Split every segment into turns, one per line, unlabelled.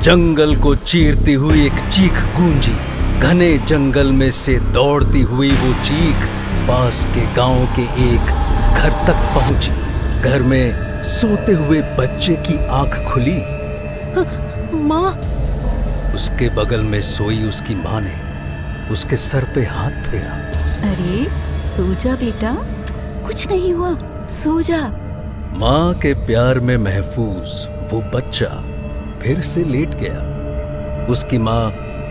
जंगल को चीरती हुई एक चीख गूंजी। घने जंगल में से दौड़ती हुई वो चीख पास के गांव के एक घर तक पहुंची। घर में सोते हुए बच्चे की आंख खुली।
माँ।
उसके बगल में सोई उसकी माँ ने उसके सर पे हाथ फेरा।
अरे सो जा बेटा, कुछ नहीं हुआ, सो जा।
माँ के प्यार में महफूज वो बच्चा फिर से लेट गया। उसकी माँ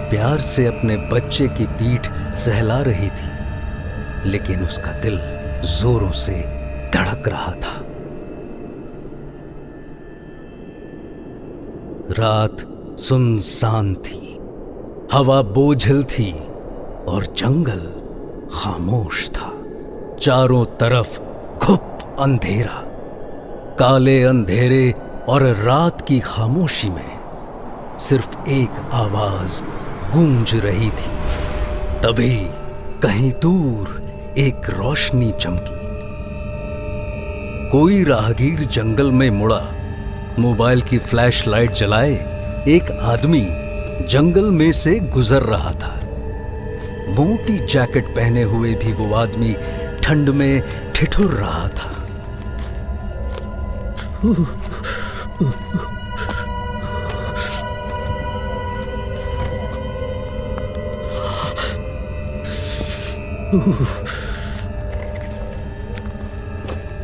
प्यार से अपने बच्चे की पीठ सहला रही थी, लेकिन उसका दिल जोरों से धड़क रहा था। रात सुनसान थी, हवा बोझिल थी और जंगल खामोश था। चारों तरफ घुप अंधेरा। काले अंधेरे और रात की खामोशी में सिर्फ एक आवाज गूंज रही थी। तभी कहीं दूर एक रोशनी चमकी। कोई राहगीर जंगल में मुड़ा। मोबाइल की फ्लैश लाइट जलाए एक आदमी जंगल में से गुजर रहा था। मोटी जैकेट पहने हुए भी वो आदमी ठंड में ठिठुर रहा था।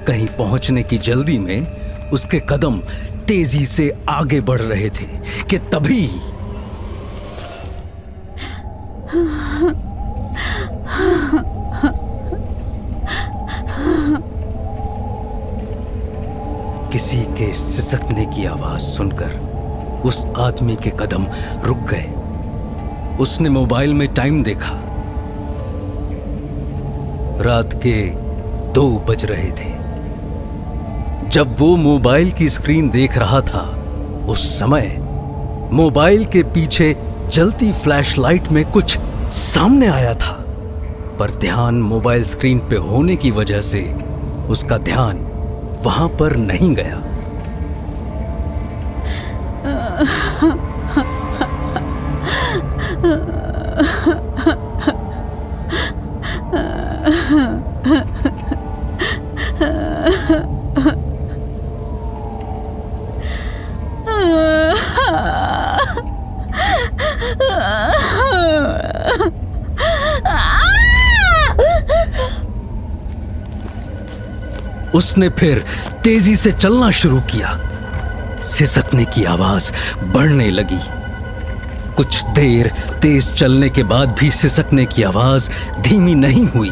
कहीं पहुंचने की जल्दी में उसके कदम तेजी से आगे बढ़ रहे थे कि तभी किसी के सिसकने की आवाज सुनकर उस आदमी के कदम रुक गए। उसने मोबाइल में टाइम देखा। रात के 2 बज रहे थे। जब वो मोबाइल की स्क्रीन देख रहा था, उस समय मोबाइल के पीछे जलती फ्लैशलाइट में कुछ सामने आया था, पर ध्यान मोबाइल स्क्रीन पे होने की वजह से उसका ध्यान वहां पर नहीं गया। उसने फिर तेजी से चलना शुरू किया। सिसकने की आवाज बढ़ने लगी। कुछ देर तेज चलने के बाद भी सिसकने की आवाज धीमी नहीं हुई।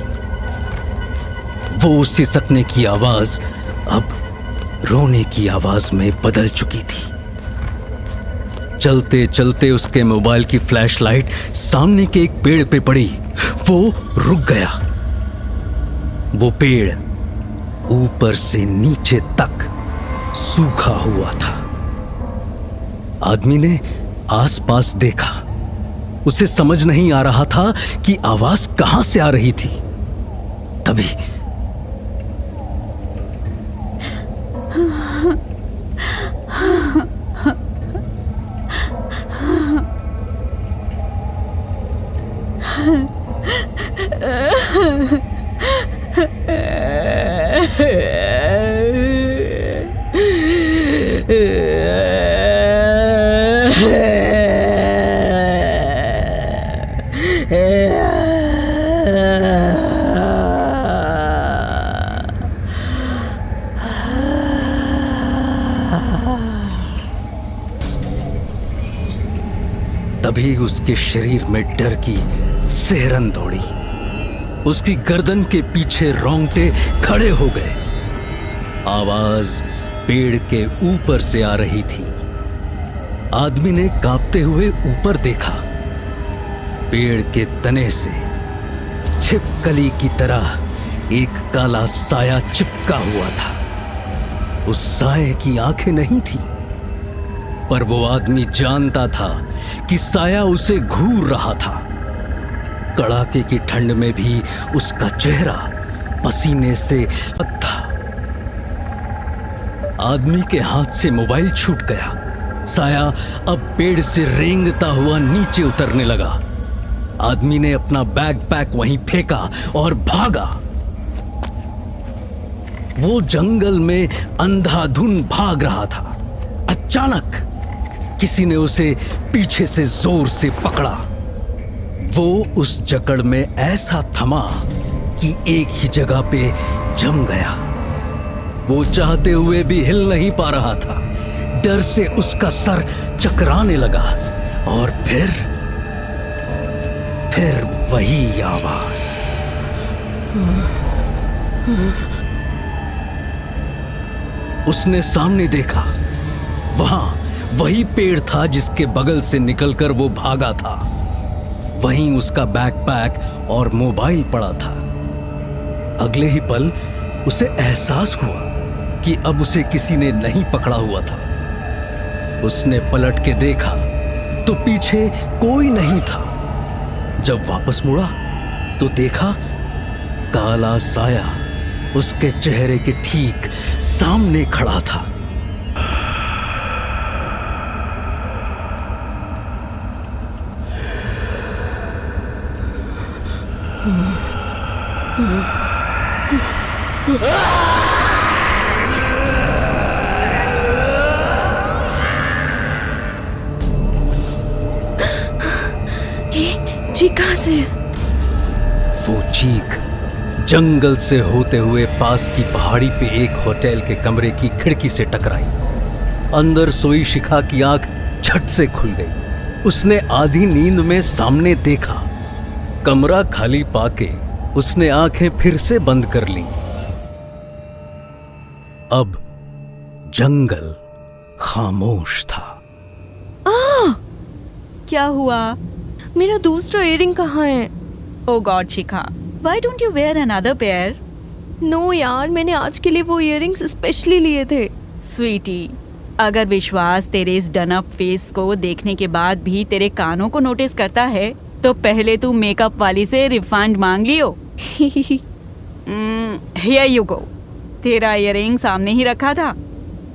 वो सिसकने की आवाज अब रोने की आवाज में बदल चुकी थी। चलते चलते उसके मोबाइल की फ्लैशलाइट सामने के एक पेड़ पे पड़ी। वो रुक गया। वो पेड़ ऊपर से नीचे तक सूखा हुआ था। आदमी ने आसपास देखा। उसे समझ नहीं आ रहा था कि आवाज कहां से आ रही थी। तभी तभी उसके शरीर में डर की सिहरन दौड़ी। उसकी गर्दन के पीछे रोंगटे खड़े हो गए। आवाज पेड़ के ऊपर से आ रही थी। आदमी ने कांपते हुए ऊपर देखा। पेड़ के तने से छिपकली की तरह एक काला साया चिपका हुआ था। उस साये की आंखें नहीं थी, पर वो आदमी जानता था कि साया उसे घूर रहा था। कड़ाके की ठंड में भी उसका चेहरा पसीने से था। आदमी के हाथ से मोबाइल छूट गया। साया अब पेड़ से रेंगता हुआ नीचे उतरने लगा। आदमी ने अपना बैकपैक वहीं फेंका और भागा। वो जंगल में अंधाधुन भाग रहा था। अचानक किसी ने उसे पीछे से जोर से पकड़ा। वो उस जकड़ में ऐसा थमा कि एक ही जगह पे जम गया। वो चाहते हुए भी हिल नहीं पा रहा था। डर से उसका सर चकराने लगा और फिर वही आवाज। उसने सामने देखा, वहां वही पेड़ था जिसके बगल से निकलकर वो भागा था। वहीं उसका बैकपैक और मोबाइल पड़ा था। अगले ही पल उसे एहसास हुआ कि अब उसे किसी ने नहीं पकड़ा हुआ था। उसने पलट के देखा तो पीछे कोई नहीं था। जब वापस मुड़ा तो देखा काला साया उसके चेहरे के ठीक सामने खड़ा था।
चीख कहां से?
वो चीख जंगल से होते हुए पास की पहाड़ी पे एक होटल के कमरे की खिड़की से टकराई। अंदर सोई शिखा की आंख झट से खुल गई। उसने आधी नींद में सामने देखा। कमरा खाली पाके उसने आंखें फिर से बंद कर ली। अब जंगल खामोश था।
क्या हुआ?
मेरा दूसरा इयरिंग कहाँ है?
Oh God Shikha, why don't you wear another pair?
No यार, मैंने आज के लिए वो इयरिंग्स स्पेशली लिए थे।
स्वीटी, अगर विश्वास तेरे इस डन अप फेस को देखने के बाद भी तेरे कानों को नोटिस करता है तो पहले तू मेकअप वाली से रिफंड मांग लियो। Here you go. तेरा इयरिंग सामने ही रखा था।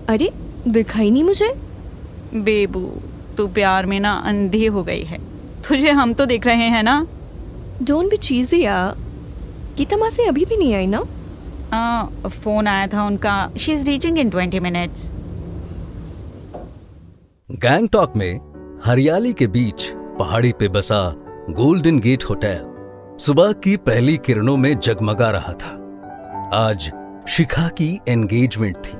अरे दिखाई नहीं मुझे।
बेबू, तू प्यार में ना अंधी हो गई है। तुझे हम तो देख रहे हैं ना।
डोंट बी चीजी यार। गीता मासी अभी भी नहीं आई ना?
फोन आया था उनका। She is reaching in 20 minutes.
Gangtok में हरियाली के बीच पहाड़ी पे बसा गोल्डन गेट होटल सुबह की पहली किरणों में जगमगा रहा था। आज शिखा की एंगेजमेंट थी।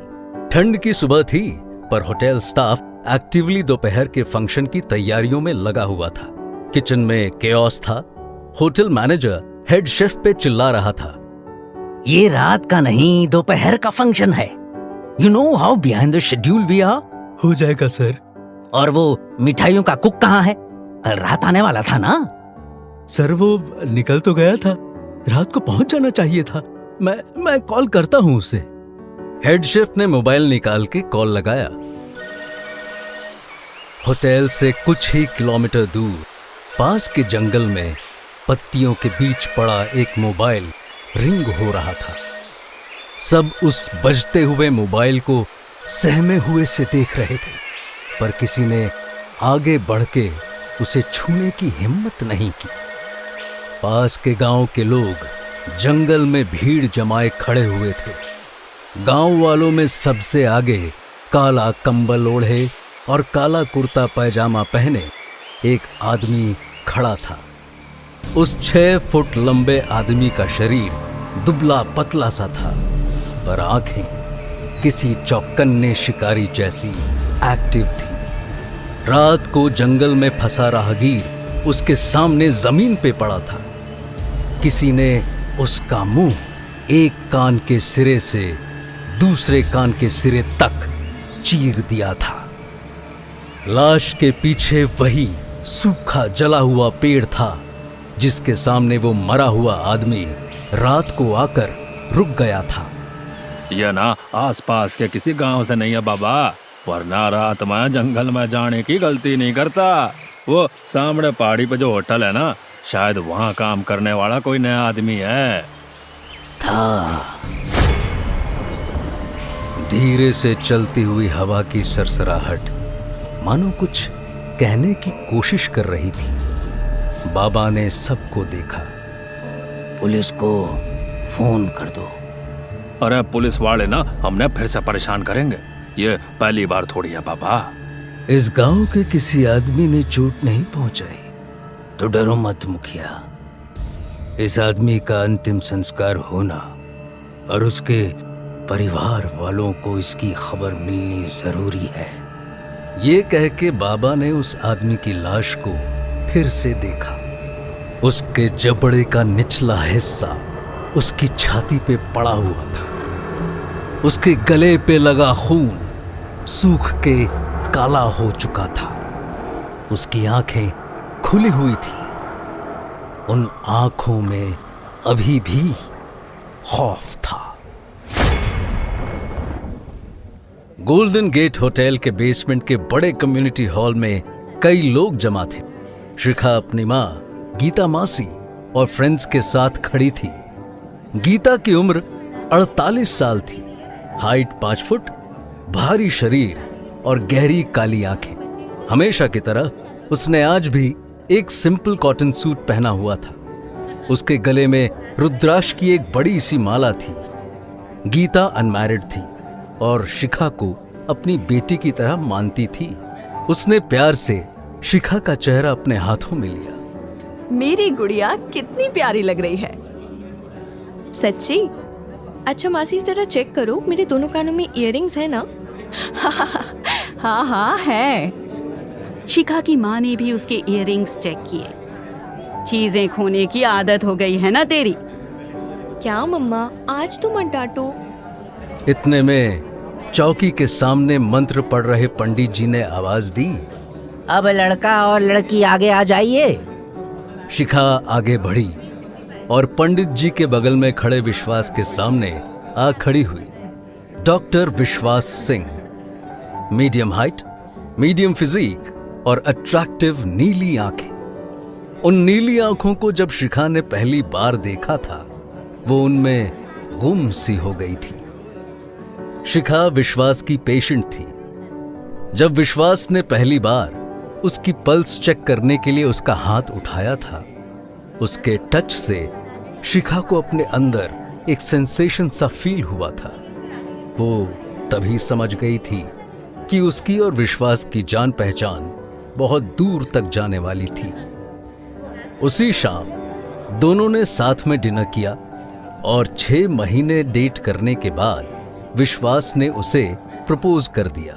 ठंड की सुबह थी पर होटल स्टाफ एक्टिवली दोपहर के फंक्शन की तैयारियों में लगा हुआ था। किचन में केओस था। होटल मैनेजर हेड शेफ पे चिल्ला रहा था,
ये रात का नहीं दोपहर का फंक्शन है। You know how behind the schedule we are.
हो जाएगा सर।
और वो मिठाइयों का कुक कहाँ है? कल रात आने वाला था ना?
सर वो निकल तो गया था, रात को पहुंच जाना चाहिए था। मैं कॉल करता हूं उसे। हेड शेफ ने मोबाइल निकाल के कॉल लगाया। होटल से कुछ ही किलोमीटर दूर पास के जंगल में पत्तियों के बीच पड़ा एक मोबाइल रिंग हो रहा था। सब उस बजते हुए मोबाइल को सहमे हुए से देख रहे थे, पर किसी ने आगे बढ़ के उसे छूने की हिम्मत नहीं की। पास के गांव के लोग जंगल में भीड़ जमाए खड़े हुए थे। गांव वालों में सबसे आगे काला कंबल ओढ़े और काला कुर्ता पैजामा पहने एक आदमी खड़ा था। उस 6 फुट लंबे आदमी का शरीर दुबला पतला सा था, पर आंखें किसी चौकन्ने शिकारी जैसी एक्टिव थी। रात को जंगल में फंसा राहगीर उसके सामने जमीन पे पड़ा था। किसी ने उसका मुंह एक कान के सिरे से दूसरे कान के सिरे तक चीर दिया था। लाश के पीछे वही सूखा जला हुआ पेड़ था जिसके सामने वो मरा हुआ आदमी रात को आकर रुक गया था।
यह ना आसपास के किसी गांव से नहीं है बाबा, वरना रात में जंगल में जाने की गलती नहीं करता। वो सामने पहाड़ी पे जो होटल है ना, शायद वहां काम करने वाला कोई नया आदमी है।
था।
धीरे से चलती हुई हवा की सरसराहट मानो कुछ कहने की कोशिश कर रही थी। बाबा ने सबको देखा।
पुलिस को फोन कर दो।
अरे पुलिस वाले ना हमने फिर से परेशान करेंगे, ये पहली बार थोड़ी है बाबा।
इस गांव के किसी आदमी ने चोट नहीं पहुंचाई तो डरो मत मुखिया। इस आदमी का अंतिम संस्कार होना और उसके परिवार वालों को इसकी खबर मिलनी जरूरी है। ये कह के बाबा ने उस आदमी की लाश को फिर से देखा। उसके जबड़े का निचला हिस्सा उसकी छाती पे पड़ा हुआ था। उसके गले पे लगा खून सूख के काला हो चुका था। उसकी आंखें खुली हुई थी। उन आंखों में अभी भी खौफ था। गोल्डन गेट होटल के बेसमेंट के बड़े कम्युनिटी हॉल में कई लोग जमा थे। शिखा अपनी माँ गीता मासी और फ्रेंड्स के साथ खड़ी थी। गीता की उम्र 48 साल थी। हाइट 5 फुट, भारी शरीर और गहरी काली आंखें। हमेशा की तरह उसने आज भी एक सिंपल कॉटन सूट पहना हुआ था। उसके गले में रुद्राक्ष की एक बड़ी सी माला थी। गीता अनमैरिड थी और शिखा को अपनी बेटी की तरह मानती थी। उसने प्यार से शिखा का चेहरा अपने हाथों में लिया।
मेरी गुड़िया कितनी प्यारी लग रही है।
सच्ची? अच्छा मासी जरा चेक करो, मेरे दोनों कानों में इयररिंग्स है ना?
हाँ हाँ है।
शिखा की माँ ने भी उसके इयररिंग्स चेक किए। चीजें खोने की आदत हो गई है ना तेरी।
क्या मम्मा, आज तो मत डांटो।
इतने में चौकी के सामने मंत्र पढ़ रहे पंडित जी ने आवाज दी,
अब लड़का और लड़की आगे आ जाइए।
शिखा आगे बढ़ी और पंडित जी के बगल में खड़े विश्वास के सामने आ खड़ी हुई। Doctor Vishwas Singh, medium height, medium physique और अट्रैक्टिव नीली आंखें। उन नीली आंखों को जब शिखा ने पहली बार देखा था वो उनमें गुम सी हो गई थी। शिखा विश्वास की पेशेंट थी। जब विश्वास ने पहली बार उसकी पल्स चेक करने के लिए उसका हाथ उठाया था, उसके टच से शिखा को अपने अंदर एक सेंसेशन सा फील हुआ था। वो तभी समझ गई थी कि उसकी और विश्वास की जान पहचान बहुत दूर तक जाने वाली थी। उसी शाम दोनों ने साथ में डिनर किया और 6 महीने डेट करने के बाद विश्वास ने उसे प्रपोज कर दिया।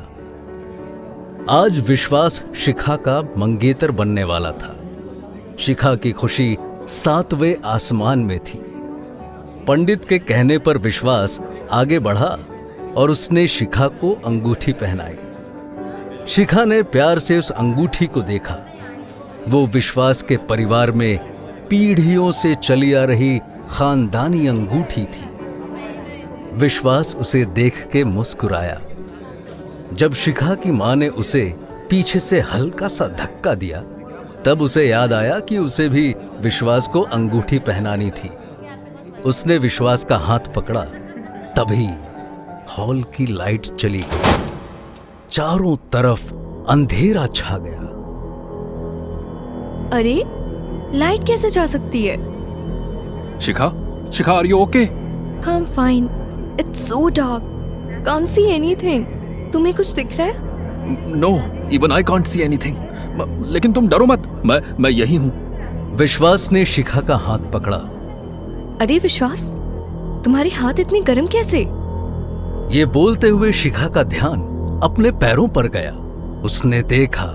आज विश्वास शिखा का मंगेतर बनने वाला था। शिखा की खुशी 7वें आसमान में थी। पंडित के कहने पर विश्वास आगे बढ़ा और उसने शिखा को अंगूठी पहनाई। शिखा ने प्यार से उस अंगूठी को देखा। वो विश्वास के परिवार में पीढ़ियों से चली आ रही खानदानी अंगूठी थी। विश्वास उसे देख के मुस्कुराया। जब शिखा की मां ने उसे पीछे से हल्का सा धक्का दिया तब उसे याद आया कि उसे भी विश्वास को अंगूठी पहनानी थी। उसने विश्वास का हाथ पकड़ा। तभी हॉल की लाइट चली गई। चारों तरफ अंधेरा छा गया।
अरे लाइट कैसे जा सकती है?
Shikha, Shikha are you okay?
हाँ fine. It's so dark, can't see anything. तुम्हें कुछ दिख रहा है?
No, even I can't see anything. लेकिन तुम डरो मत, मैं यही हूं।
विश्वास ने शिखा का हाथ पकड़ा।
अरे विश्वास, तुम्हारे हाथ इतने गर्म कैसे?
ये बोलते हुए शिखा का ध्यान अपने पैरों पर गया। उसने देखा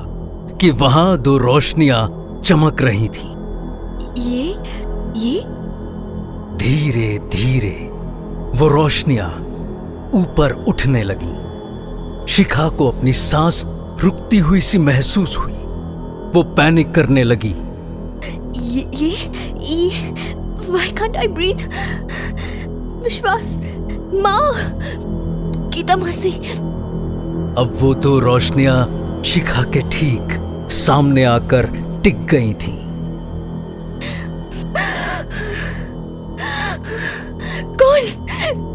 कि वहां 2 रोशनियां चमक रही थी।
ये
धीरे धीरे वो रोशनियां ऊपर उठने लगी। शिखा को अपनी सांस रुकती हुई सी महसूस हुई। वो पैनिक करने लगी।
ये व्हाई कांट आई ब्रीथ? विश्वास, माँ, गीता मासी।
अब वो 2 रोशनियां शिखा के ठीक सामने आकर टिक गई थी।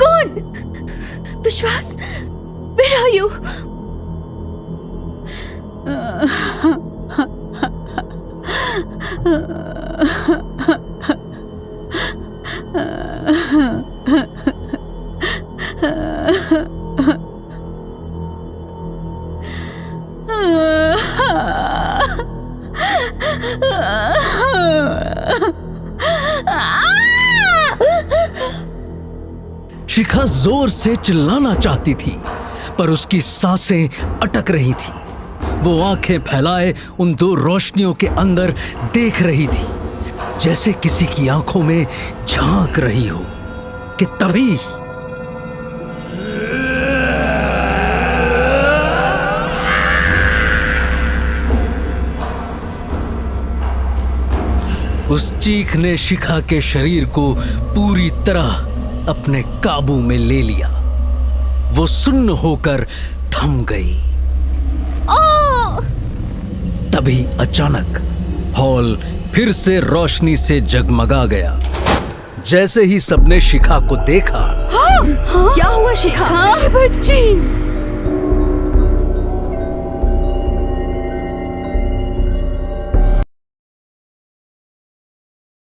कौन? विश्वास, where are you?
शिखा जोर से चिल्लाना चाहती थी, पर उसकी सांसें अटक रही थी। वो आंखें फैलाए उन दो रोशनियों के अंदर देख रही थी, जैसे किसी की आंखों में झांक रही हो। कि तभी उस चीख ने शिखा के शरीर को पूरी तरह अपने काबू में ले लिया। वो सुन्न होकर थम गई। तभी अचानक हॉल फिर से रोशनी से जगमगा गया। जैसे ही सबने शिखा को देखा,
क्या हुआ शिखा?
बच्ची